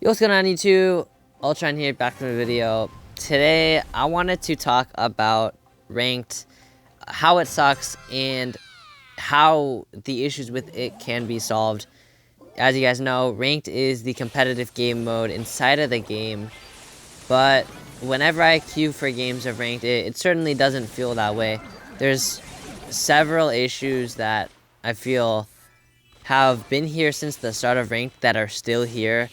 Yo, what's going on YouTube? Ultron here, back from the video. Today, I wanted to talk about ranked, how it sucks, and how the issues with it can be solved. As you guys know, ranked is the competitive game mode inside of the game, but whenever I queue for games of ranked, it certainly doesn't feel that way. There's several issues that I feel have been here since the start of ranked that are still here.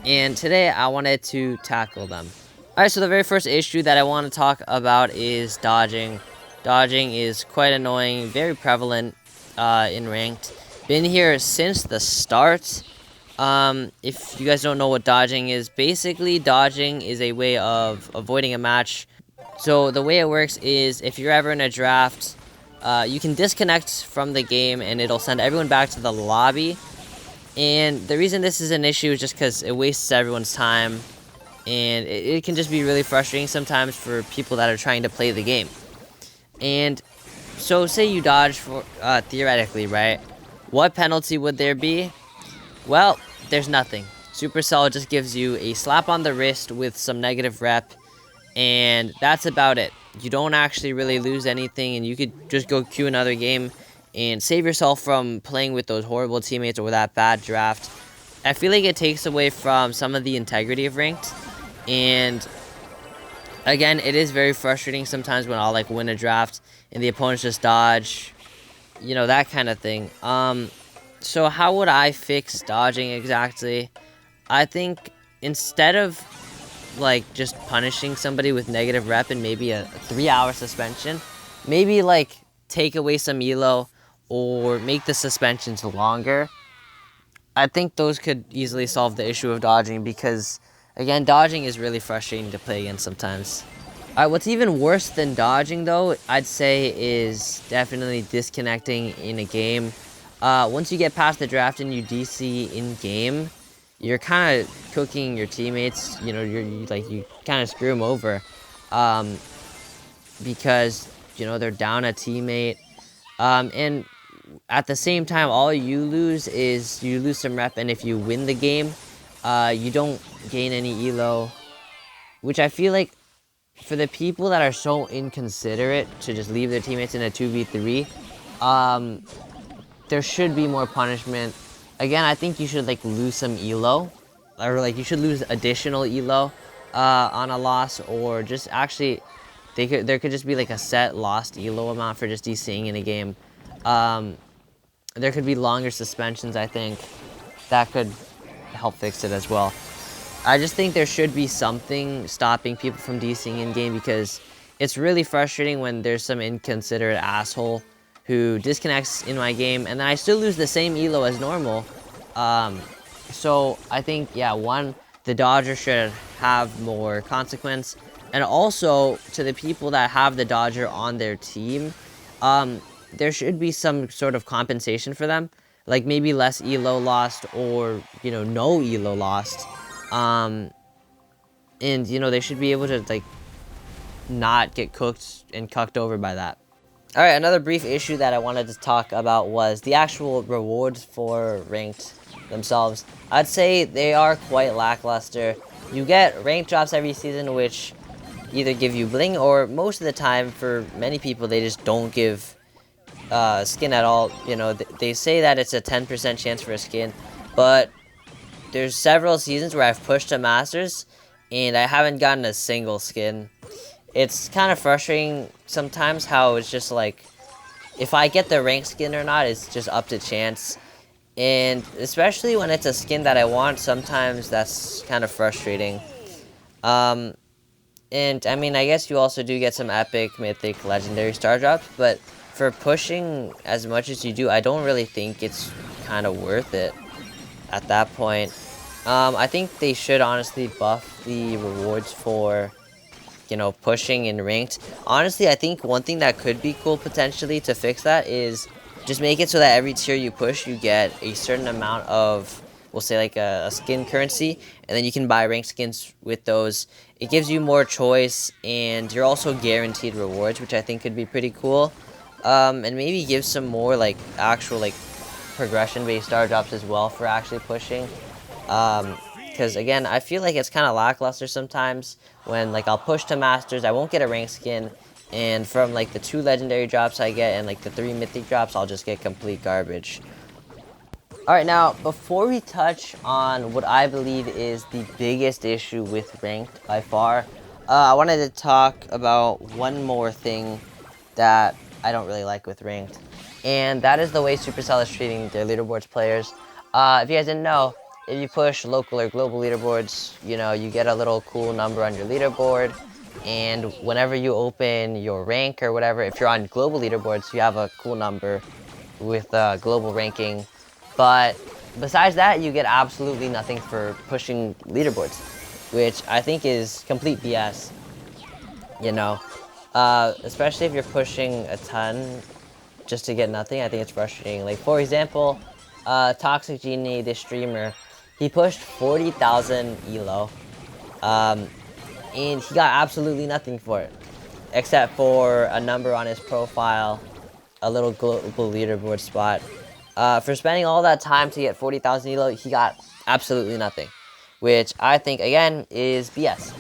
And today I wanted to tackle them. Alright, so the very first issue that I want to talk about is dodging. Dodging is quite annoying, very prevalent in ranked. Been here since the start. If you guys don't know what dodging is, basically dodging is a way of avoiding a match. So the way it works is if you're ever in a draft, you can disconnect from the game and it'll send everyone back to the lobby. And the reason this is an issue is just because it wastes everyone's time, and it can just be really frustrating sometimes for people that are trying to play the game. And so say you dodge for theoretically, right? What penalty would there be? Well, there's nothing. Supercell just gives you a slap on the wrist with some negative rep, and that's about it. You don't actually really lose anything, and you could just go queue another game and save yourself from playing with those horrible teammates or that bad draft. I feel like it takes away from some of the integrity of ranked, and again, it is very frustrating sometimes when I'll like win a draft and the opponents just dodge, you know, that kind of thing. So how would I fix dodging exactly? I think instead of like just punishing somebody with negative rep and maybe a 3-hour suspension, maybe like take away some elo or make the suspensions longer. I think those could easily solve the issue of dodging because, again, dodging is really frustrating to play against sometimes. Alright, what's even worse than dodging, though, I'd say is definitely disconnecting in a game. Once you get past the draft and you DC in-game, you're kind of cooking your teammates. You know, you kind of screw them over because, you know, they're down a teammate. And at the same time, all you lose is you lose some rep, and if you win the game, you don't gain any elo, which I feel like for the people that are so inconsiderate to just leave their teammates in a 2v3, there should be more punishment. Again, I think you should like lose some elo, or like you should lose additional elo on a loss, or just actually there could just be like a set lost elo amount for just DCing in a game. There could be longer suspensions, I think, that could help fix it as well. I just think there should be something stopping people from DCing in-game because it's really frustrating when there's some inconsiderate asshole who disconnects in my game and then I still lose the same elo as normal. So I think, yeah, one, the dodger should have more consequence. And also, to the people that have the dodger on their team, there should be some sort of compensation for them. Like maybe less elo lost or, you know, no elo lost. And, you know, they should be able to, like, not get cooked and cucked over by that. Alright, another brief issue that I wanted to talk about was the actual rewards for ranked themselves. I'd say they are quite lackluster. You get ranked drops every season, which either give you bling, or most of the time, for many people, they just don't give skin at all. You know, they say that it's a 10% chance for a skin, but there's several seasons where I've pushed to Masters, and I haven't gotten a single skin. It's kind of frustrating sometimes how it's just like, if I get the ranked skin or not, it's just up to chance. And especially when it's a skin that I want, sometimes that's kind of frustrating. And, I mean, I guess you also do get some epic, mythic, legendary star drops, but for pushing as much as you do, I don't really think it's kind of worth it at that point. I think they should honestly buff the rewards for, you know, pushing and ranked. Honestly, I think one thing that could be cool potentially to fix that is just make it so that every tier you push, you get a certain amount of, we'll say like a skin currency, and then you can buy ranked skins with those. It gives you more choice, and you're also guaranteed rewards, which I think could be pretty cool. And maybe give some more like actual like progression based star drops as well for actually pushing. Because again, I feel like it's kind of lackluster sometimes when like I'll push to Masters, I won't get a rank skin, and from like the 2 legendary drops I get and like the 3 mythic drops, I'll just get complete garbage. Alright, now before we touch on what I believe is the biggest issue with ranked by far, I wanted to talk about one more thing that I don't really like with ranked, and that is the way Supercell is treating their leaderboards players. If you guys didn't know, if you push local or global leaderboards, you know, you get a little cool number on your leaderboard, and whenever you open your rank or whatever, if you're on global leaderboards, you have a cool number with global ranking. But besides that, you get absolutely nothing for pushing leaderboards, which I think is complete BS, you know. Especially if you're pushing a ton just to get nothing, I think it's frustrating. Like, for example, Toxic Genie, this streamer, he pushed 40,000 elo, and he got absolutely nothing for it, except for a number on his profile, a little global leaderboard spot. For spending all that time to get 40,000 elo, he got absolutely nothing, which I think, again, is BS.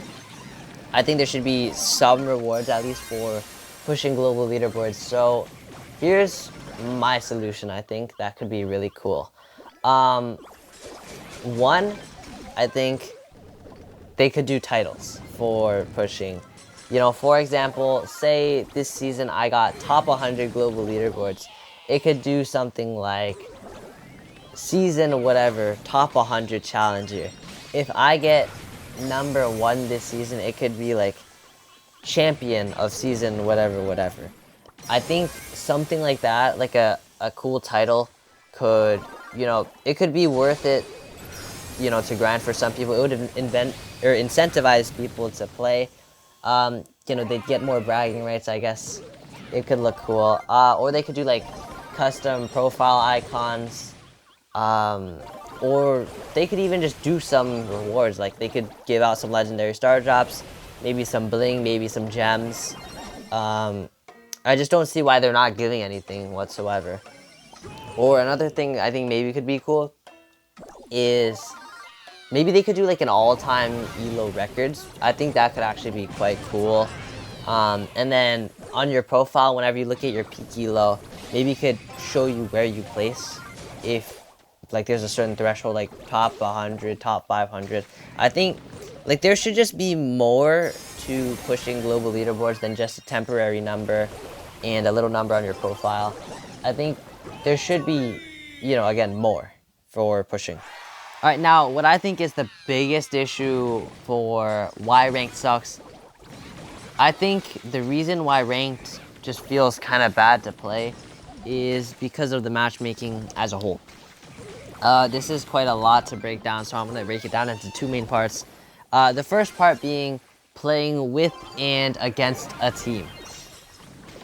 I think there should be some rewards, at least for pushing global leaderboards. So here's my solution, I think, that could be really cool. One, I think they could do titles for pushing. You know, for example, say this season I got top 100 global leaderboards. It could do something like season whatever, top 100 challenger. If I get number 1 this season, it could be like champion of season whatever. I think something like that, like a cool title, could, you know, it could be worth it, you know, to grind for some people. It would incentivize people to play. You know, they'd get more bragging rights, I guess. It could look cool. Or they could do like custom profile icons, or they could even just do some rewards. Like, they could give out some legendary star drops, maybe some bling, maybe some gems. I just don't see why they're not giving anything whatsoever. Or another thing I think maybe could be cool is maybe they could do like an all-time elo records. I think that could actually be quite cool. And then on your profile, whenever you look at your peak elo, maybe it could show you where you place. If like there's a certain threshold, like top 100, top 500. I think like there should just be more to pushing global leaderboards than just a temporary number and a little number on your profile. I think there should be, you know, again, more for pushing. All right, now what I think is the biggest issue for why ranked sucks, I think the reason why ranked just feels kind of bad to play is because of the matchmaking as a whole. This is quite a lot to break down, so I'm going to break it down into 2 main parts. The first part being playing with and against a team.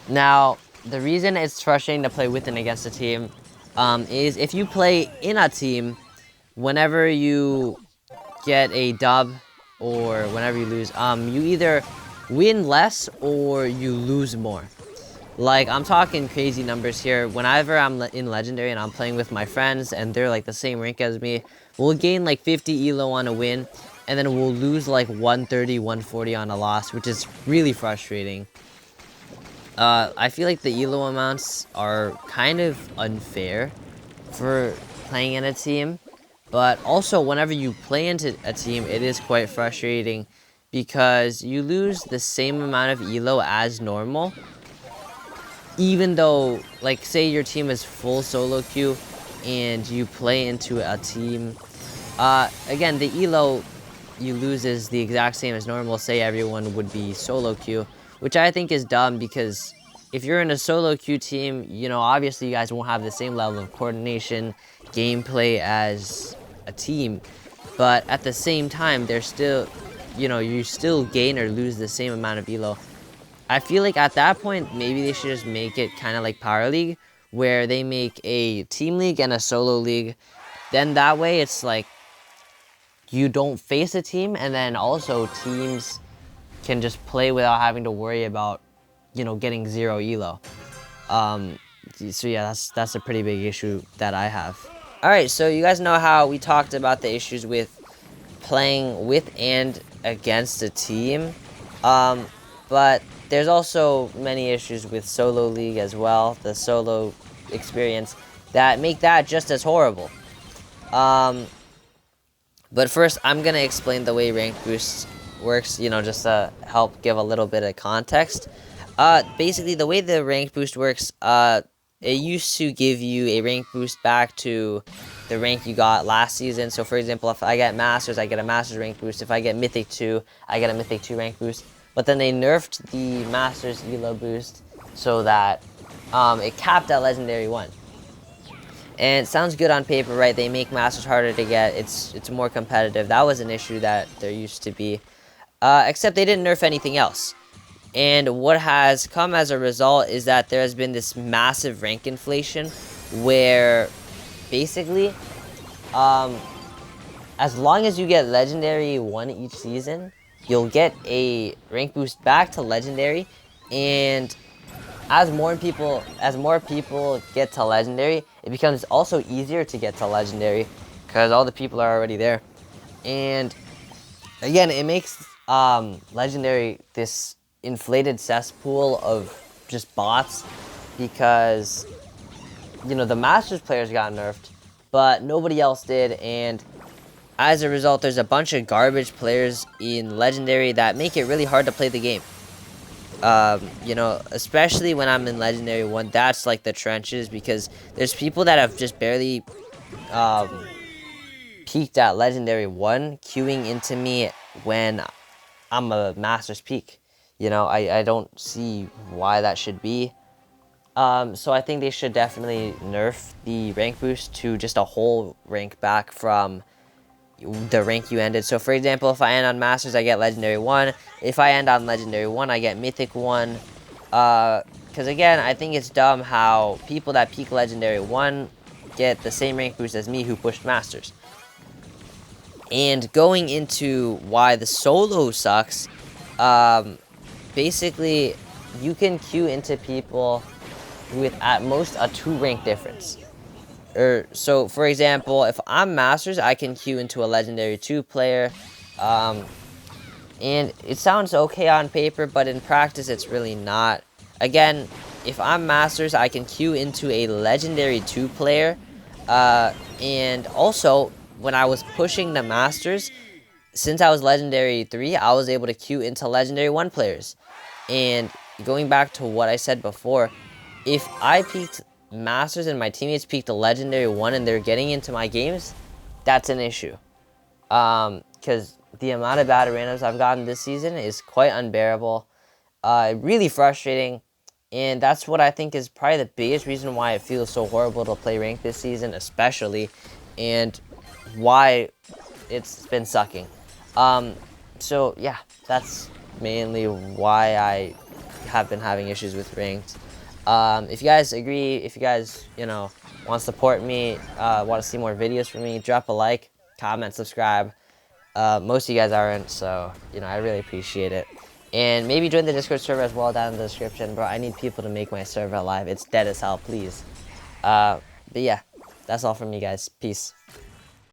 Now, the reason it's frustrating to play with and against a team is if you play in a team, whenever you get a dub or whenever you lose, you either win less or you lose more. Like, I'm talking crazy numbers here. Whenever I'm in Legendary and I'm playing with my friends and they're like the same rank as me, we'll gain like 50 elo on a win, and then we'll lose like 130, 140 on a loss, which is really frustrating. I feel like the elo amounts are kind of unfair for playing in a team, but also whenever you play into a team, it is quite frustrating because you lose the same amount of elo as normal, even though, like, say your team is full solo queue and you play into a team. Again, the elo you lose is the exact same as normal. Say everyone would be solo queue, which I think is dumb, because if you're in a solo queue team, you know, obviously you guys won't have the same level of coordination, gameplay as a team, but at the same time, they're still, you know, you still gain or lose the same amount of elo. I feel like at that point, maybe they should just make it kind of like Power League, where they make a team league and a solo league. Then that way, it's like you don't face a team, and then also teams can just play without having to worry about, you know, getting 0 elo. So yeah, that's a pretty big issue that I have. Alright, so you guys know how we talked about the issues with playing with and against a team. But there's also many issues with solo league as well, the solo experience, that make that just as horrible. But first, I'm going to explain the way rank boost works, just to help give a little bit of context. Basically, the way the rank boost works, it used to give you a rank boost back to the rank you got last season. So, for example, if I get Masters, I get a Masters rank boost. If I get Mythic 2, I get a Mythic 2 rank boost. But then they nerfed the Masters Elo boost so that it capped at Legendary 1. And it sounds good on paper, right? They make Masters harder to get. It's more competitive. That was an issue that there used to be. Except they didn't nerf anything else. And what has come as a result is that there has been this massive rank inflation where basically, as long as you get Legendary 1 each season, you'll get a rank boost back to Legendary. And as more people get to Legendary, it becomes also easier to get to Legendary because all the people are already there. And again, it makes Legendary this inflated cesspool of just bots because, the Masters players got nerfed, but nobody else did. And as a result, there's a bunch of garbage players in Legendary that make it really hard to play the game. Especially when I'm in Legendary 1, that's like the trenches, because there's people that have just barely peaked at Legendary 1 queuing into me when I'm a Master's peak. I don't see why that should be. So I think they should definitely nerf the rank boost to just a whole rank back from the rank you ended. So for example, if I end on Masters, I get Legendary 1. If I end on Legendary 1, I get Mythic 1. Because again, I think it's dumb how people that peak Legendary 1 get the same rank boost as me who pushed Masters. And going into why the solo sucks, basically, you can queue into people with at most a 2 rank difference. So, for example, if I'm Masters, I can queue into a Legendary 2 player. And it sounds okay on paper, but in practice, it's really not. Again, if I'm Masters, I can queue into a Legendary 2 player. And also, when I was pushing the Masters, since I was Legendary 3, I was able to queue into Legendary 1 players. And going back to what I said before, if I peaked Masters and my teammates peaked a Legendary 1 and they're getting into my games, that's an issue. Because the amount of bad randoms I've gotten this season is quite unbearable. Really frustrating. And that's what I think is probably the biggest reason why it feels so horrible to play ranked this season, especially. And why it's been sucking. So, yeah, that's mainly why I have been having issues with ranked. If you guys agree, if you guys, want to support me, want to see more videos from me, drop a like, comment, subscribe. Most of you guys aren't, so, I really appreciate it. And maybe join the Discord server as well down in the description, bro. I need people to make my server live. It's dead as hell, please. But yeah, that's all from me, guys. Peace.